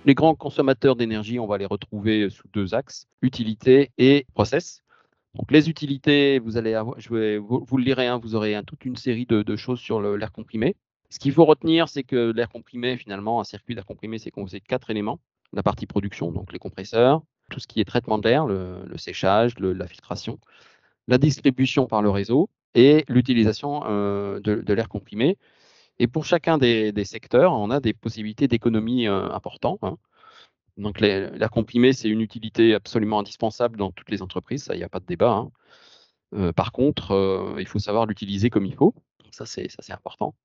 Les grands consommateurs d'énergie, on va les retrouver sous 2 axes, utilité et process. Donc les utilités, vous allez avoir, vous le lirez, vous aurez toute une série de choses sur l'air comprimé. Ce qu'il faut retenir, c'est que l'air comprimé, finalement, un circuit d'air comprimé, c'est composé de 4 éléments. La partie production, donc les compresseurs, tout ce qui est traitement de l'air, le séchage, la filtration, la distribution par le réseau et l'utilisation de l'air comprimé. Et pour chacun des secteurs, on a des possibilités d'économie importantes. Donc l'air comprimé, c'est une utilité absolument indispensable dans toutes les entreprises, ça, il n'y a pas de débat. Par contre, il faut savoir l'utiliser comme il faut. Donc ça, c'est important.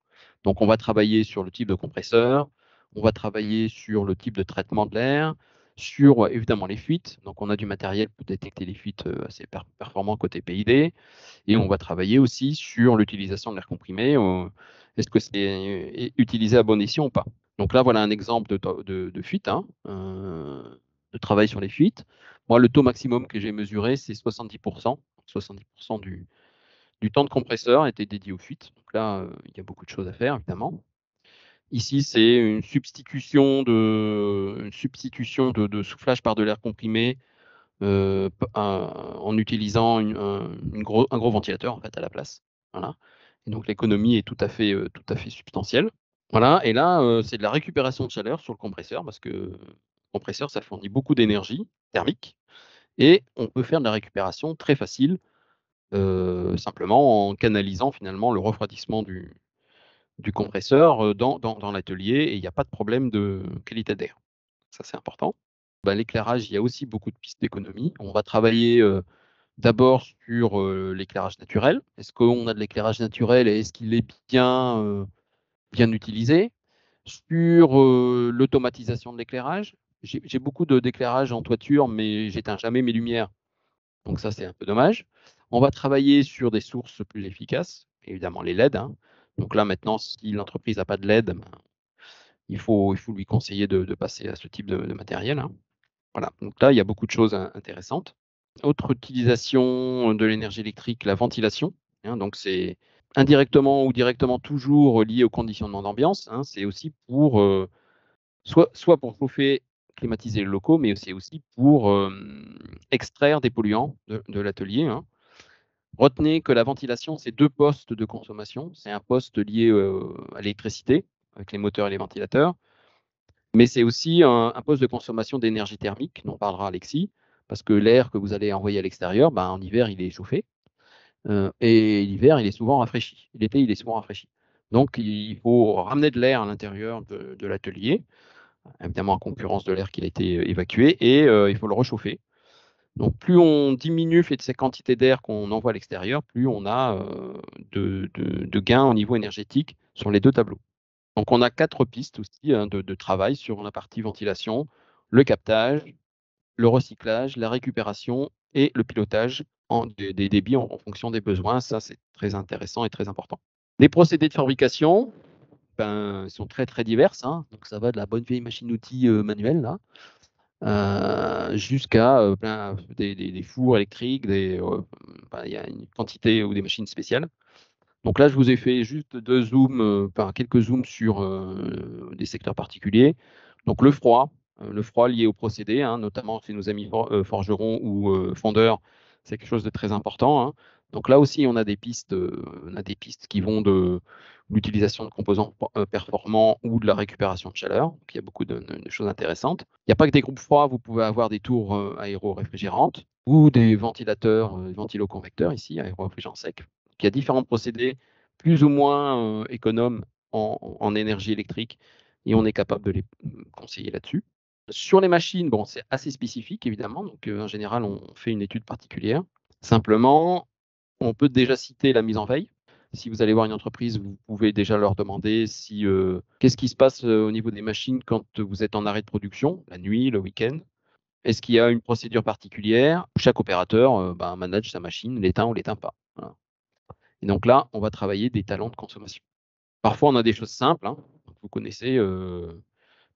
Donc on va travailler sur le type de compresseur, on va travailler sur le type de traitement de l'air, sur évidemment les fuites. Donc on a du matériel pour détecter les fuites assez performant côté PID. Et on va travailler aussi sur l'utilisation de l'air comprimé. Est-ce que c'est utilisé à bon escient ou pas? Donc là, voilà un exemple de fuite, de travail sur les fuites. Moi, le taux maximum que j'ai mesuré, c'est 70%. 70% du temps de compresseur était dédié aux fuites. Donc là, il y a beaucoup de choses à faire, évidemment. Ici, c'est une substitution de soufflage par de l'air comprimé en utilisant un gros ventilateur en fait, à la place. Voilà. Et donc l'économie est tout à fait substantielle. Voilà. Et là, c'est de la récupération de chaleur sur le compresseur parce que le compresseur, ça fournit beaucoup d'énergie thermique et on peut faire de la récupération très facile simplement en canalisant finalement le refroidissement du compresseur dans l'atelier et il n'y a pas de problème de qualité d'air. Ça, c'est important. L'éclairage, il y a aussi beaucoup de pistes d'économie. On va travailler d'abord sur l'éclairage naturel. Est-ce qu'on a de l'éclairage naturel et est-ce qu'il est bien utilisé? Sur l'automatisation de l'éclairage, j'ai beaucoup d'éclairage en toiture, mais j'éteins jamais mes lumières. Donc ça, c'est un peu dommage. On va travailler sur des sources plus efficaces, évidemment les LED. Donc là, maintenant, si l'entreprise n'a pas de LED, il faut lui conseiller de passer à ce type de matériel. Voilà, donc là, il y a beaucoup de choses intéressantes. Autre utilisation de l'énergie électrique, la ventilation. Donc c'est indirectement ou directement toujours lié au conditionnement d'ambiance. C'est aussi pour soit pour chauffer, climatiser les locaux, mais c'est aussi pour extraire des polluants de l'atelier. Retenez que la ventilation, c'est 2 postes de consommation. C'est un poste lié à l'électricité, avec les moteurs et les ventilateurs. Mais c'est aussi un poste de consommation d'énergie thermique, dont parlera Alexis, parce que l'air que vous allez envoyer à l'extérieur, en hiver, il est chauffé, et l'hiver, il est souvent rafraîchi. L'été, il est souvent rafraîchi. Donc, il faut ramener de l'air à l'intérieur de l'atelier, évidemment en concurrence de l'air qui a été évacué, et il faut le réchauffer. Donc, plus on diminue cette quantité d'air qu'on envoie à l'extérieur, plus on a de gains au niveau énergétique sur les 2 tableaux. Donc on a 4 pistes aussi de travail sur la partie ventilation, le captage, le recyclage, la récupération et le pilotage des débits en fonction des besoins. Ça, c'est très intéressant et très important. Les procédés de fabrication sont très, très diverses. Donc ça va de la bonne vieille machine-outil manuelle là, jusqu'à des fours électriques, il y a une quantité ou des machines spéciales. Donc là, je vous ai fait juste quelques zooms sur des secteurs particuliers. Donc le froid lié au procédé, notamment chez nos amis forgerons ou fondeurs, c'est quelque chose de très important. Donc là aussi, on a des pistes qui vont de l'utilisation de composants performants ou de la récupération de chaleur. Donc il y a beaucoup de choses intéressantes. Il n'y a pas que des groupes froids, vous pouvez avoir des tours aéro-réfrigérantes ou des ventilateurs, ventiloconvecteurs ici, aéro-réfrigérants secs. Il y a différents procédés plus ou moins économes en énergie électrique et on est capable de les conseiller là-dessus. Sur les machines, c'est assez spécifique évidemment, donc en général on fait une étude particulière. Simplement, on peut déjà citer la mise en veille. Si vous allez voir une entreprise, vous pouvez déjà leur demander qu'est-ce qui se passe au niveau des machines quand vous êtes en arrêt de production, la nuit, le week-end. Est-ce qu'il y a une procédure particulière? Chaque opérateur manage sa machine, l'éteint ou l'éteint pas. Voilà. Et donc là, on va travailler des talents de consommation. Parfois, on a des choses simples. Vous connaissez,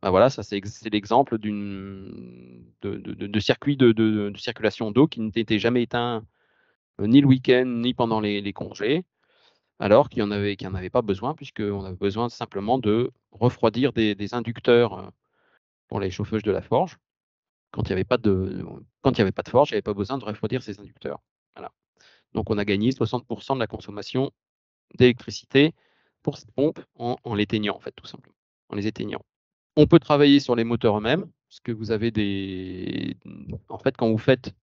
voilà, ça c'est l'exemple de circuit de circulation d'eau qui n'était jamais éteint ni le week-end ni pendant les congés, alors qu'il n'y en avait pas besoin puisqu'on avait besoin simplement de refroidir des inducteurs pour les chauffeuses de la forge. Quand il y avait pas de forge, il y avait pas besoin de refroidir ces inducteurs. Voilà. Donc on a gagné 60 de la consommation d'électricité pour ces pompes en l'éteignant, en fait, tout simplement, en les éteignant. On peut travailler sur les moteurs eux-mêmes, parce que vous avez en fait, quand vous faites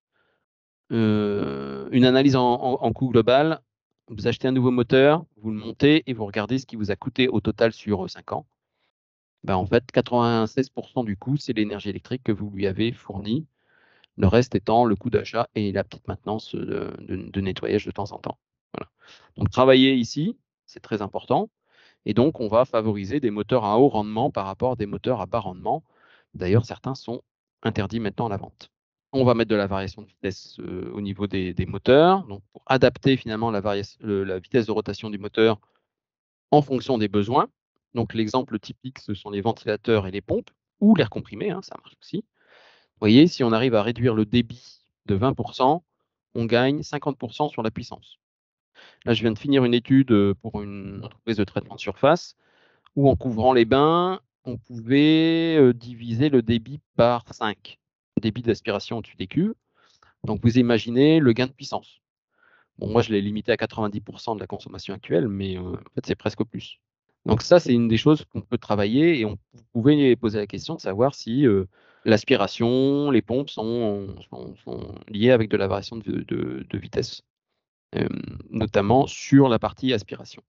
une analyse en coût global, vous achetez un nouveau moteur, vous le montez et vous regardez ce qui vous a coûté au total sur 5 ans. Ben, en fait, 96 du coût, c'est l'énergie électrique que vous lui avez fournie. Le reste étant le coût d'achat et la petite maintenance de nettoyage de temps en temps. Voilà. Donc travailler ici, c'est très important. Et donc, on va favoriser des moteurs à haut rendement par rapport à des moteurs à bas rendement. D'ailleurs, certains sont interdits maintenant à la vente. On va mettre de la variation de vitesse au niveau des moteurs, donc pour adapter finalement la vitesse de rotation du moteur en fonction des besoins. Donc l'exemple typique, ce sont les ventilateurs et les pompes, ou l'air comprimé, hein, ça marche aussi. Vous voyez, si on arrive à réduire le débit de 20 on gagne 50 sur la puissance. Là, je viens de finir une étude pour une entreprise de traitement de surface où en couvrant les bains, on pouvait diviser le débit par 5, le débit d'aspiration au-dessus des cuves. Donc vous imaginez le gain de puissance. Bon, moi, je l'ai limité à 90 de la consommation actuelle, mais en fait, c'est presque plus. Donc ça, c'est une des choses qu'on peut travailler et vous pouvez poser la question de savoir si l'aspiration, les pompes sont liées avec de la variation de vitesse, notamment sur la partie aspiration.